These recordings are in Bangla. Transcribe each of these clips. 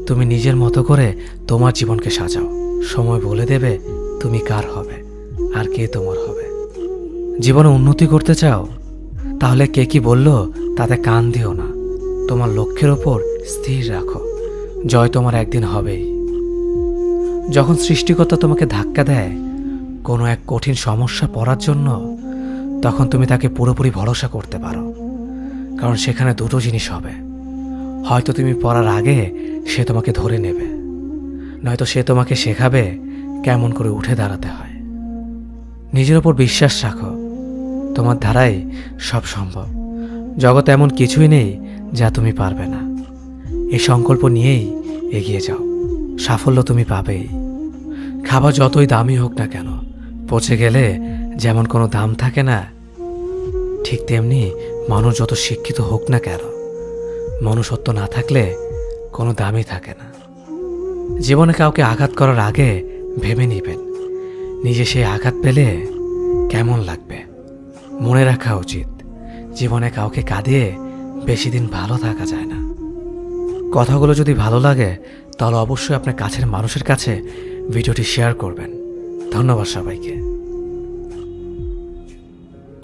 তুমি নিজের মতো করে তোমার জীবনকে সাজাও। সময় বলে দেবে তুমি কার হবে আর কে তোমার হবে। জীবনে উন্নতি করতে চাও? তাহলে কে কি বলল তাতে কান দিও না। তোমার লক্ষ্যের ওপর স্থির রাখো, জয় তোমার একদিন হবেই। যখন সৃষ্টিকর্তা তোমাকে ধাক্কা দেয় কোনো এক কঠিন সমস্যা পড়ার জন্য, তখন তুমি তাকে পুরোপুরি ভরসা করতে পারো। কারণ সেখানে দুটো জিনিস হবে, হয়তো তুমি পড়ার আগে সে তোমাকে ধরে নেবে, নয়তো সে তোমাকে শেখাবে কেমন করে উঠে দাঁড়াতে হয়। নিজের ওপর বিশ্বাস রাখো, তোমার দ্বারাই সব সম্ভব। জগতে এমন কিছুই নেই যা তুমি পারবে না। এই সংকল্প নিয়েই এগিয়ে যাও, সাফল্য তুমি পাবেই। খাবার যতই দামি হোক না কেন, পচে গেলে যেমন কোনো দাম থাকে না, ঠিক তেমনি মানুষ যত শিক্ষিত হোক না কেন, মনুষ্যত্ব না থাকলে কোনো দামই থাকে না। জীবনে কাউকে আঘাত করার আগে ভেবে নিবেন নিজে সেই আঘাত পেলে কেমন লাগবে। মনে রাখা উচিত, জীবনে কাউকে কাঁদিয়ে বেশি দিন ভালো থাকা যায় না। কথাগুলো যদি ভালো লাগে তাহলে অবশ্যই আপনার কাছের মানুষের কাছে ভিডিওটি শেয়ার করবেন। ধন্যবাদ সবাইকে।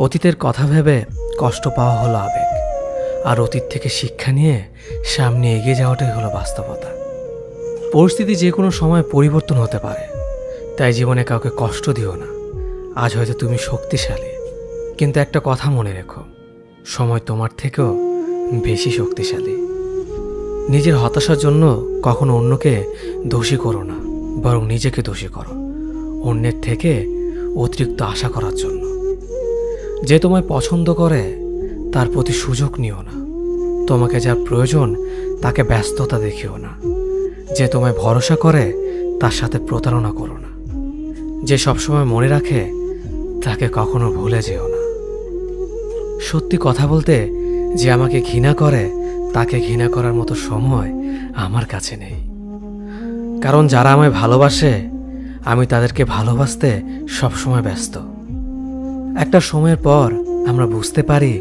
অতীতের কথা ভেবে কষ্ট পাওয়া হলো আবেগ, আর অতীত থেকে শিক্ষা নিয়ে সামনে এগিয়ে যাওয়াটাই হলো বাস্তবতা। পরিস্থিতি যে কোনো সময় পরিবর্তন হতে পারে, তাই জীবনে কাউকে কষ্ট দিও না। আজ হয়তো তুমি শক্তিশালী, কিন্তু একটা কথা মনে রেখো, সময় তোমার থেকেও বেশি শক্তিশালী। নিজের হতাশার জন্য কখনো অন্যকে দোষী করো না, বরং নিজেকে দোষী করো অন্যের থেকে অতিরিক্ত আশা করার জন্য। যে তোমায় পছন্দ করে তার প্রতি সুযোগ নিও না। তোমাকে যার প্রয়োজন তাকে ব্যস্ততা দেখিও না। যে তোমায় ভরসা করে তার সাথে প্রতারণা করো না। যে সবসময় মনে রাখে তাকে কখনো ভুলে যেও না। সত্যি কথা বলতে, যে আমাকে ঘৃণা করে তাকে ঘৃণা করার মতো সময় আমার কাছে নেই। কারণ যারা আমায় ভালোবাসে আমি তাদেরকে ভালোবাসতে সবসময় ব্যস্ত। একটা সময়ের পর আমরা বুঝতে পারি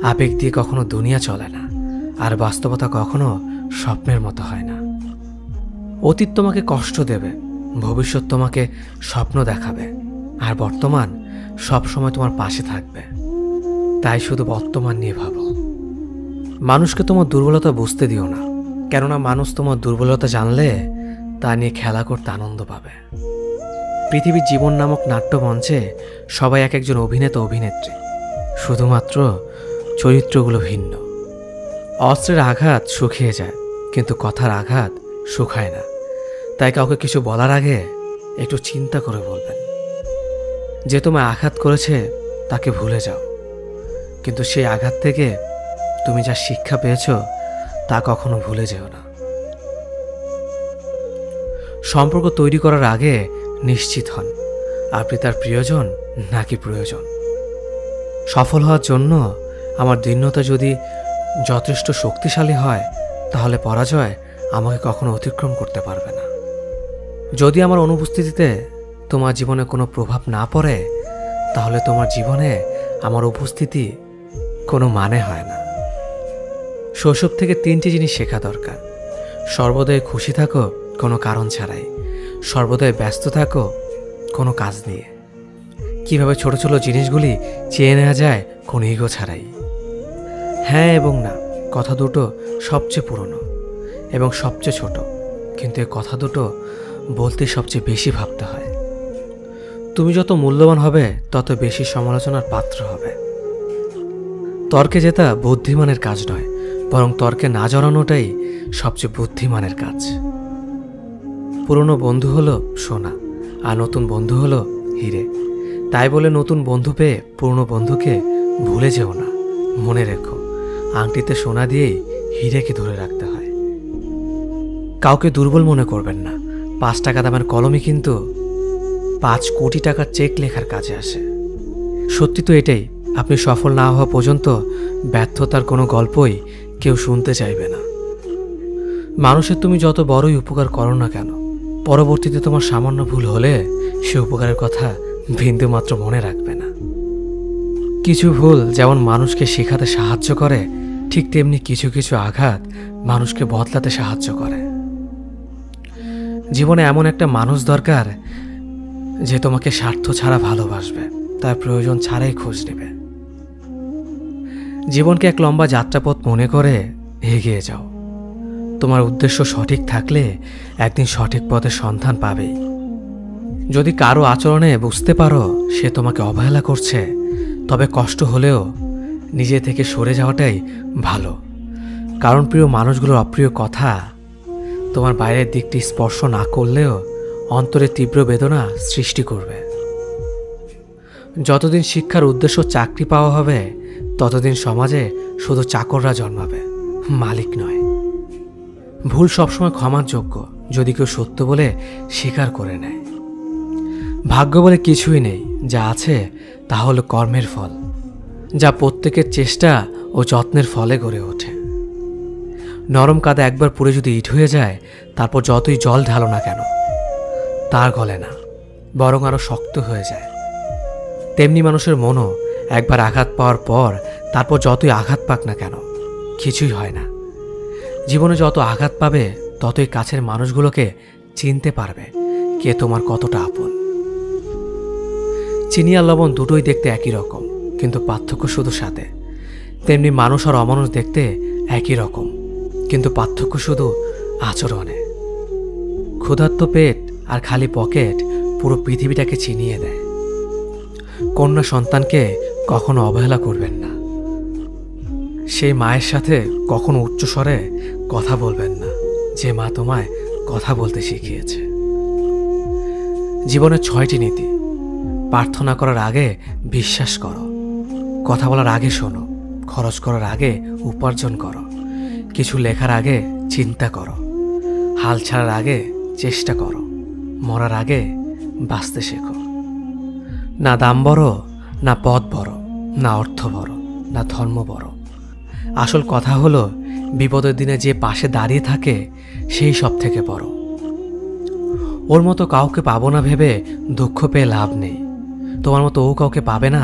আবেগ দিয়ে কখনো দুনিয়া চলে না, আর বাস্তবতা কখনো স্বপ্নের মতো হয় না। অতীত তোমাকে কষ্ট দেবে, ভবিষ্যৎ তোমাকে স্বপ্ন দেখাবে, আর বর্তমান সবসময় তোমার পাশে থাকবে। তাই শুধু বর্তমান নিয়ে ভাবো। মানুষকে তোমার দুর্বলতা বুঝতে দিও না, কেননা মানুষ তোমার দুর্বলতা জানলে তা নিয়ে খেলা করতে আনন্দ পাবে। পৃথিবীর জীবন নামক নাট্যমঞ্চে সবাই এক একজন অভিনেতা অভিনেত্রী, শুধুমাত্র চরিত্রগুলো ভিন্ন। অস্ত্রের আঘাত শুকিয়ে যায়, কিন্তু কথার আঘাত শুকায় না। তাই কাউকে কিছু বলার আগে একটু চিন্তা করে বলবেন। যে তোমায় আঘাত করেছে তাকে ভুলে যাও, কিন্তু সেই আঘাত থেকে তুমি যা শিক্ষা পেয়েছ তা কখনো ভুলে যেও না। সম্পর্ক তৈরি করার আগে নিশ্চিত হন আপনি তার প্রিয়জন নাকি প্রয়োজন। সফল হওয়ার জন্য আমার দৃঢ়তা যদি যথেষ্ট শক্তিশালী হয়, তাহলে পরাজয় আমাকে কখনো অতিক্রম করতে পারবে না। যদি আমার অনুপস্থিতিতে তোমার জীবনে কোনো প্রভাব না পড়ে, তাহলে তোমার জীবনে আমার উপস্থিতি কোনো মানে হয় না। শৈশব থেকে 3টি জিনিস শেখা দরকার। সর্বদাই খুশি থাকো কোনো কারণ ছাড়াই, সর্বদাই ব্যস্ত থাকো কোনো কাজ নিয়ে, কিভাবে ছোট ছোট জিনিসগুলি চেয়ে নেওয়া যায় কোনো ইগো ছাড়াই। হ্যাঁ এবং না কথা দুটো সবচেয়ে পুরনো এবং সবচেয়ে ছোট, কিন্তু এই কথা দুটো বলতে সবচেয়ে বেশি ভাবতে হয়। তুমি যত মূল্যবান হবে তত বেশি সমালোচনার পাত্র হবে। তর্কে জেতা বুদ্ধিমানের কাজ নয়, বরং তর্কে না জড়ানোটাই সবচেয়ে বুদ্ধিমানের কাজ। পুরনো বন্ধু হলো সোনা, আর নতুন বন্ধু হলো হিরে। তাই বলে নতুন বন্ধু পেয়ে পুরনো বন্ধুকে ভুলে যেও না। মনে রেখো, আংটিতে সোনা দিয়েই হিরেকে ধরে রাখতে হয়। কাউকে দুর্বল মনে করবেন না। 5 টাকা দামের কলমই কিন্তু 5 কোটি টাকার চেক লেখার কাজে আসে। সত্যি তো এটাই, আপনি সফল না হওয়া পর্যন্ত ব্যর্থতার কোনো গল্পই কেউ শুনতে চাইবে না। মানুষের তুমি যত বড়ই উপকার করো না কেন, পরবর্তীতে তোমার সামান্য ভুল হলে সে উপকারের কথা বিন্দুমাত্র মনে রাখবে না। কিছু ভুল যেমন মানুষকে শেখাতে সাহায্য করে, ঠিক তেমনি কিছু কিছু আঘাত মানুষকে বদলাতে সাহায্য করে। জীবনে এমন একটা মানুষ দরকার যে তোমাকে স্বার্থ ছাড়া ভালোবাসবে, তার প্রয়োজন ছাড়াই খোঁজ নেবে। জীবনকে এক লম্বা যাত্রাপথ মনে করে এগিয়ে যাও। তোমার উদ্দেশ্য সঠিক থাকলে একদিন সঠিক পথের সন্ধান পাবেই। যদি কারো আচরণে বুঝতে পারো সে তোমাকে অবহেলা করছে, তবে কষ্ট হলেও নিজে থেকে সরে যাওয়াটাই ভালো। কারণ প্রিয় মানুষগুলোর অপ্রিয় কথা তোমার বাইরের দিকটি স্পর্শ না করলেও অন্তরে তীব্র বেদনা সৃষ্টি করবে। যতদিন শিক্ষার উদ্দেশ্য চাকরি পাওয়া হবে, ততদিন সমাজে শুধু চাকররা জন্মাবে, মালিক নয়। ভুল সবসময় ক্ষমার যোগ্য যদি কেউ সত্য বলে স্বীকার করে নেয়। ভাগ্য বলে কিছুই নেই, যা আছে তা হলো কর্মের ফল, যা প্রত্যেকের চেষ্টা ও যত্নের ফলে গড়ে ওঠে। নরম কাদা একবার পুড়ে যদি ইট হয়ে যায়, তারপর যতই জল ঢালো না কেন তার গলে না, বরং আরও শক্ত হয়ে যায়। তেমনি মানুষের মনও একবার আঘাত পাওয়ার পর তারপর যতই আঘাত পাক না কেন কিছুই হয় না। জীবনে যত আঘাত পাবে ততই কাছের মানুষগুলোকে চিনতে পারবে কে তোমার কতটা আপন। চিনি আর লবণ দুটোই দেখতে একই রকম, কিন্তু পার্থক্য শুধু সাথে। তেমনি মানুষ আর অমানুষ দেখতে একই রকম, কিন্তু পার্থক্য শুধু আচরণে। ক্ষুধার্ত পেট আর খালি পকেট পুরো পৃথিবীটাকে চিনিয়ে দেয়। কন্যা সন্তানকে কখনো অবহেলা করবেন না। সেই মায়ের সাথে কখনো উচ্চস্বরে কথা বলবেন না, যে মা তোমায় কথা বলতে শিখিয়েছে। জীবনের 6টি নীতি। প্রার্থনা করার আগে বিশ্বাস করো, কথা বলার আগে শোনো, খরচ করার আগে উপার্জন করো, কিছু লেখার আগে চিন্তা করো, হাল ছাড়ার আগে চেষ্টা করো, মরার আগে বাঁচতে শেখো। না দাম বড়, না পদ বড়, না অর্থ বড়, না ধর্ম বড়। আসল কথা হলো বিপদের দিনে যে পাশে দাঁড়িয়ে থাকে সেই সব থেকে বড়। ওর মতো কাউকে পাবো না ভেবে দুঃখ পেয়ে লাভ নেই। তোমার মতো ও কাউকে পাবে না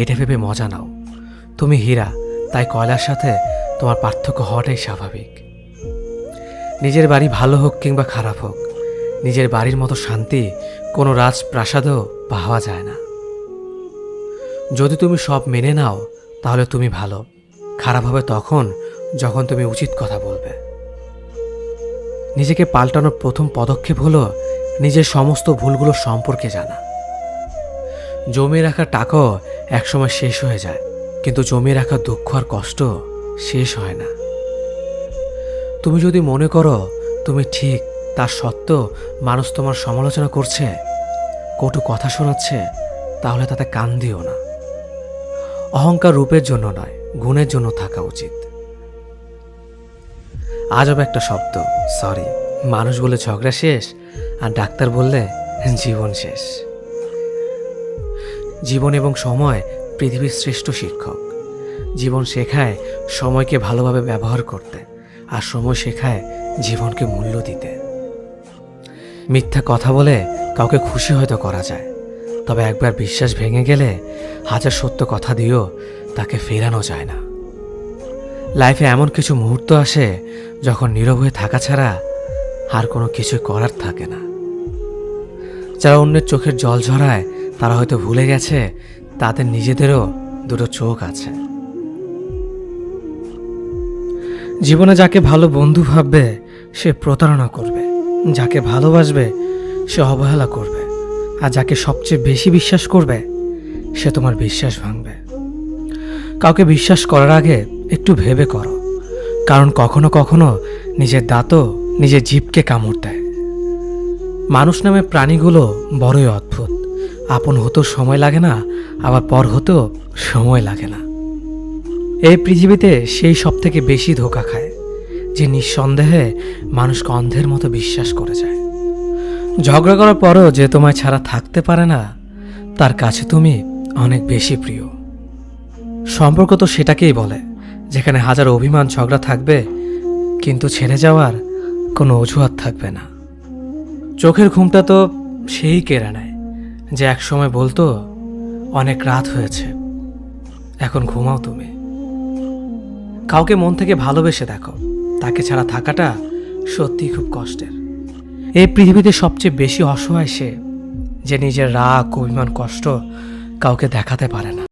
এটা ভেবে মজা নাও। তুমি হীরা, তাই কয়লার সাথে তোমার পার্থক্য হওয়াটাই স্বাভাবিক। নিজের বাড়ি ভালো হোক কিংবা খারাপ হোক, নিজের বাড়ির মতো শান্তি কোনো রাজপ্রাসাদেও পাওয়া যায় না। যদি তুমি সব মেনে নাও তাহলে তুমি ভালো। খারাপ হবে তখন যখন তুমি উচিত কথা বলবে। নিজেকে পাল্টানোর প্রথম পদক্ষেপ হলো নিজের সমস্ত ভুলগুলো সম্পর্কে জানা। জমিয়ে রাখা টাকাও একসময় শেষ হয়ে যায়, কিন্তু জমিয়ে রাখা দুঃখ আর কষ্ট শেষ হয় না। তুমি যদি মনে করো তুমি ঠিক, তার সত্ত্বেও মানুষ তোমার সমালোচনা করছে, কটু কথা শোনাচ্ছে, তাহলে তাতে কান দিও না। অহংকার রূপের জন্য নয়, গুণের জন্য থাকা উচিত। আজব একটা শব্দ সরি। মানুষ বলে ঝগড়া শেষ, আর ডাক্তার বললে জীবন শেষ। জীবন এবং সময় পৃথিবীর শ্রেষ্ঠ শিক্ষক। জীবন শেখায় সময়কে ভালোভাবে ব্যবহার করতে, আর সময় শেখায় জীবনকে মূল্য দিতে। মিথ্যা কথা বলে কাউকে খুশি হয়তো করা যায়, তবে একবার বিশ্বাস ভেঙে গেলে হাজার সত্য কথা দিয়েও তাকে ফেরানো যায় না। লাইফে এমন কিছু মুহূর্ত আসে যখন নীরব হয়ে থাকা ছাড়া আর কোনো কিছু করার থাকে না। যারা অন্যের চোখের জল ঝরায় তারা হয়তো ভুলে গেছে তাদের নিজেদেরও দুটো চোখ আছে। জীবনে যাকে ভালো বন্ধু ভাববে সে প্রতারণা করবে, যাকে ভালোবাসবে সে অবহেলা করবে, আর যাকে সবচেয়ে বেশি বিশ্বাস করবে সে তোমার বিশ্বাস ভাঙবে। কাউকে বিশ্বাস করার আগে একটু ভেবে করো, কারণ কখনো কখনো নিজের দাঁতও নিজের জিভকে কামড় দেয়। মানুষ নামে প্রাণীগুলো বড়ই অদ্ভুত। আপন হতেও সময় লাগে না, আবার পর হতেও সময় লাগে না। এই পৃথিবীতে সেই সব থেকে বেশি ধোঁকা খায় যে নিঃসন্দেহে মানুষকে অন্ধের মতো বিশ্বাস করে যায়। ঝগড়া করার পরও যে তোমায় ছাড়া থাকতে পারে না, তার কাছে তুমি অনেক বেশি প্রিয়। সম্পর্ক তো সেটাকেই বলে যেখানে হাজার অভিমান ঝগড়া থাকবে, কিন্তু ছেড়ে যাওয়ার কোনো অজুহাত থাকবে না। চোখের ঘুমটা তো সেই কেড়ে নেয় যে একসময় বলতো অনেক রাত হয়েছে, এখন ঘুমাও তুমি। কাউকে মন থেকে ভালোবেসে দেখো, তাকে ছাড়া থাকাটা সত্যিই খুব কষ্টের। এই পৃথিবীতে সবচেয়ে বেশি অসহায় সে, যে নিজের রাগ, অভিমান, কষ্ট কাউকে দেখাতে পারে না।